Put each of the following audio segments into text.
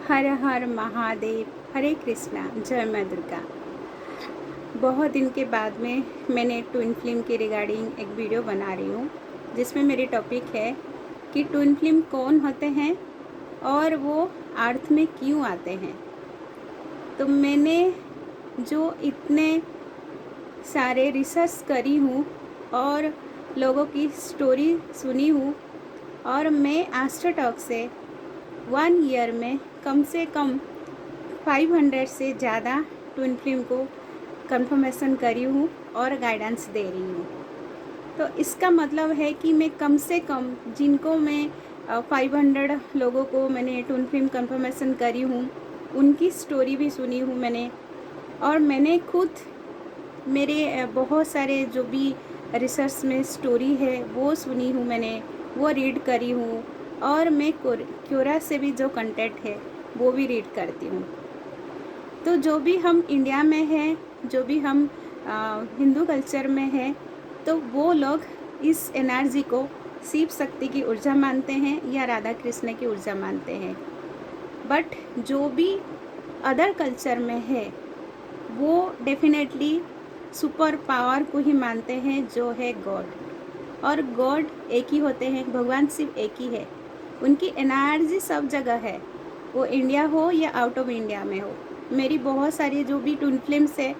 हर हर महादेव, हरे कृष्णा, जय माँ दुर्गा। बहुत दिन के बाद में मैंने ट्विन फिल्म के रिगार्डिंग एक वीडियो बना रही हूँ, जिसमें मेरी टॉपिक है कि ट्विन फिल्म कौन होते हैं और वो अर्थ में क्यों आते हैं। तो मैंने जो इतने सारे रिसर्च करी हूँ और लोगों की स्टोरी सुनी हूँ, और मैं एस्ट्रोटॉक से 1 ईयर में कम से कम 500 से ज़्यादा ट्विन फिल्म को कंफर्मेशन करी हूँ और गाइडेंस दे रही हूँ। तो इसका मतलब है कि मैं कम से कम जिनको मैं 500 लोगों को मैंने ट्विन फिल्म कंफर्मेशन करी हूँ, उनकी स्टोरी भी सुनी हूँ मैंने। और मैंने खुद मेरे बहुत सारे जो भी रिसर्च में स्टोरी है वो सुनी हूँ मैंने, वो रीड करी हूँ। और मैं क्योरा से भी जो कंटेंट है वो भी रीड करती हूँ। तो जो भी हम इंडिया में हैं, जो भी हम हिंदू कल्चर में हैं, तो वो लोग इस एनर्जी को शिव शक्ति की ऊर्जा मानते हैं या राधा कृष्ण की ऊर्जा मानते हैं। बट जो भी अदर कल्चर में है वो डेफिनेटली सुपर पावर को ही मानते हैं, जो है गॉड। और गॉड एक ही होते हैं, भगवान शिव एक ही है। उनकी एनर्जी सब जगह है, वो इंडिया हो या आउट ऑफ इंडिया में हो। मेरी बहुत सारी जो भी ट्विन फिल्म्स है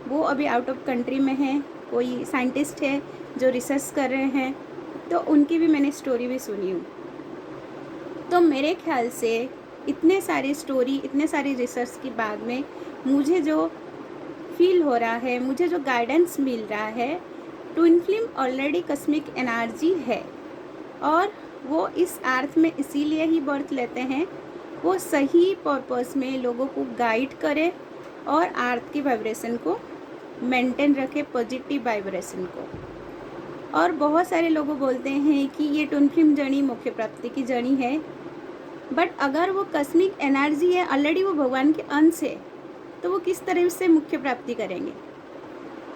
वो अभी आउट ऑफ कंट्री में हैं। कोई साइंटिस्ट है जो रिसर्च कर रहे हैं, तो उनकी भी मैंने स्टोरी भी सुनी हूँ। तो मेरे ख्याल से इतने सारी स्टोरी, इतने सारी रिसर्च के बाद में मुझे जो फील हो रहा है, मुझे जो गाइडेंस मिल रहा है, twin film already cosmic energy है और वो इस अर्थ में इसीलिए ही बर्थ लेते हैं, वो सही पर्पस में लोगों को गाइड करे और अर्थ की वाइब्रेशन को मेंटेन रखे, पॉजिटिव वाइब्रेशन को। और बहुत सारे लोग बोलते हैं कि ये ट्विन फिल्म जर्नी मुख्य प्राप्ति की जर्नी है। बट अगर वो कस्मिक एनर्जी है, ऑलरेडी वो भगवान के अंश है, तो वो किस तरह से मुख्य प्राप्ति करेंगे?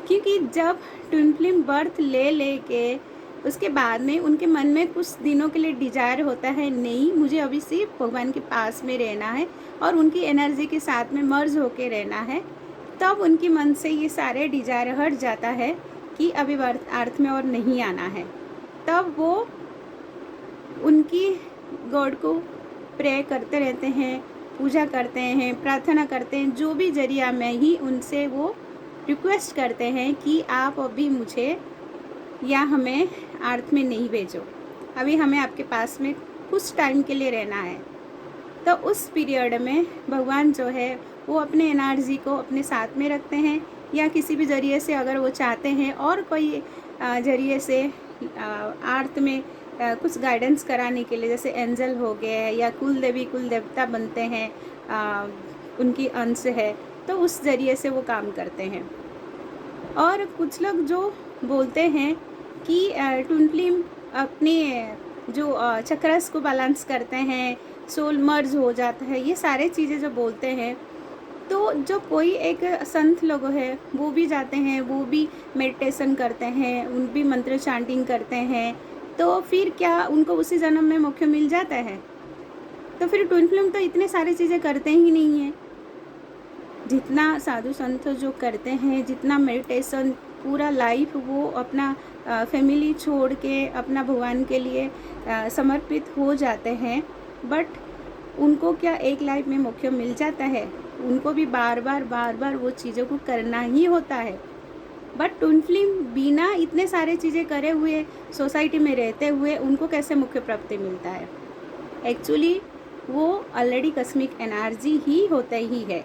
क्योंकि जब ट्विन फिल्म बर्थ ले के उसके बाद में उनके मन में कुछ दिनों के लिए डिजायर होता है, नहीं मुझे अभी सिर्फ भगवान के पास में रहना है और उनकी एनर्जी के साथ में मर्ज होके रहना है, तब उनके मन से ये सारे डिजायर हट जाता है कि अभी अर्थ में और नहीं आना है। तब वो उनकी गॉड को प्रे करते रहते हैं, पूजा करते हैं, प्रार्थना करते हैं, जो भी जरिया में ही उनसे वो रिक्वेस्ट करते हैं कि आप अभी मुझे या हमें अर्थ में नहीं भेजो, अभी हमें आपके पास में कुछ टाइम के लिए रहना है। तो उस पीरियड में भगवान जो है वो अपने एनर्जी को अपने साथ में रखते हैं, या किसी भी ज़रिए से अगर वो चाहते हैं और कोई ज़रिए से अर्थ में कुछ गाइडेंस कराने के लिए, जैसे एंजल हो गए या कुल देवी कुल देवता बनते हैं, उनकी अंश है, तो उस ज़रिए से वो काम करते हैं। और कुछ लोग जो बोलते हैं कि ट्विन फिल्म अपने जो चक्रस को बैलेंस करते हैं, सोल मर्ज हो जाता है, ये सारे चीज़ें जो बोलते हैं, तो जो कोई एक संत लोग है वो भी जाते हैं, वो भी मेडिटेशन करते हैं, उन भी मंत्र चांटिंग करते हैं, तो फिर क्या उनको उसी जन्म में मोक्ष मिल जाता है? तो फिर ट्विन फिल्म तो इतने सारी चीज़ें करते ही नहीं हैं। जितना साधु संत जो करते हैं, जितना मेडिटेशन, पूरा लाइफ वो अपना फैमिली छोड़ के अपना भगवान के लिए समर्पित हो जाते हैं, बट उनको क्या एक लाइफ में मोक्ष मिल जाता है? उनको भी बार बार वो चीज़ों को करना ही होता है। बट ट्विन फिल्म बिना इतने सारे चीज़ें करे हुए, सोसाइटी में रहते हुए, उनको कैसे मुख्य प्राप्ति मिलता है? एक्चुअली वो ऑलरेडी कस्मिक एनर्जी ही होता ही है।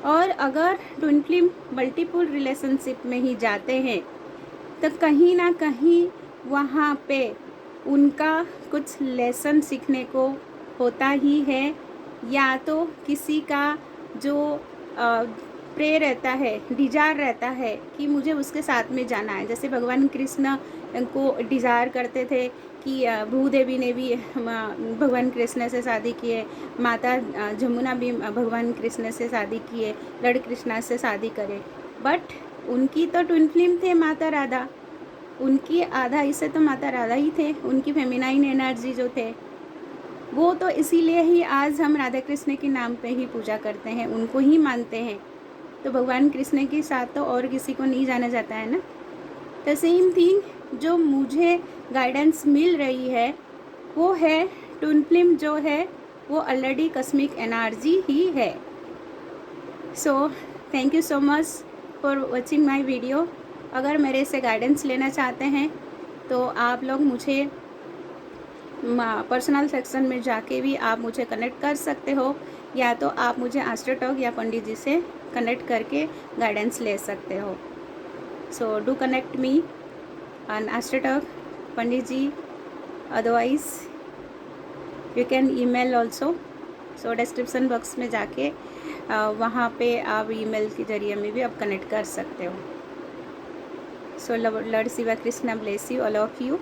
और अगर ट्विन फिल्म मल्टीपल रिलेशनशिप में ही जाते हैं, तो कहीं ना कहीं वहाँ पे उनका कुछ लेसन सीखने को होता ही है, या तो किसी का जो प्रे रहता है, डिजायर रहता है कि मुझे उसके साथ में जाना है। जैसे भगवान कृष्ण को डिजायर करते थे कि भूदेवी ने भी भगवान कृष्ण से शादी की है, माता जमुना भी भगवान कृष्ण से शादी की है, लड़ कृष्णा से शादी करे। बट उनकी तो ट्विन फिल्म थे माता राधा, उनकी आधा हिस्से तो माता राधा ही थे, उनकी फेमिनाइन एनर्जी जो थे। वो तो इसीलिए ही आज हम राधा कृष्ण के नाम पे ही पूजा करते हैं, उनको ही मानते हैं। तो भगवान कृष्ण के साथ तो और किसी को नहीं जाना जाता है ना। द सेम थिंग जो मुझे गाइडेंस मिल रही है वो है ट्विन फ्लेम जो है वो ऑलरेडी कस्मिक एनर्जी ही है। So thank you so much for watching my video. अगर मेरे से गाइडेंस लेना चाहते हैं तो आप लोग मुझे पर्सनल सेक्शन में जाके भी आप मुझे कनेक्ट कर सकते हो, या तो आप मुझे आस्ट्रो टॉक या पंडित जी से कनेक्ट करके गाइडेंस ले सकते हो। So do connect me on Astro Talk Pandit ji, otherwise you can email also. So description box में जाके वहाँ पे आप ईमेल के ज़रिए में भी आप कनेक्ट कर सकते हो। So lord Shiva Krishna bless you all of you.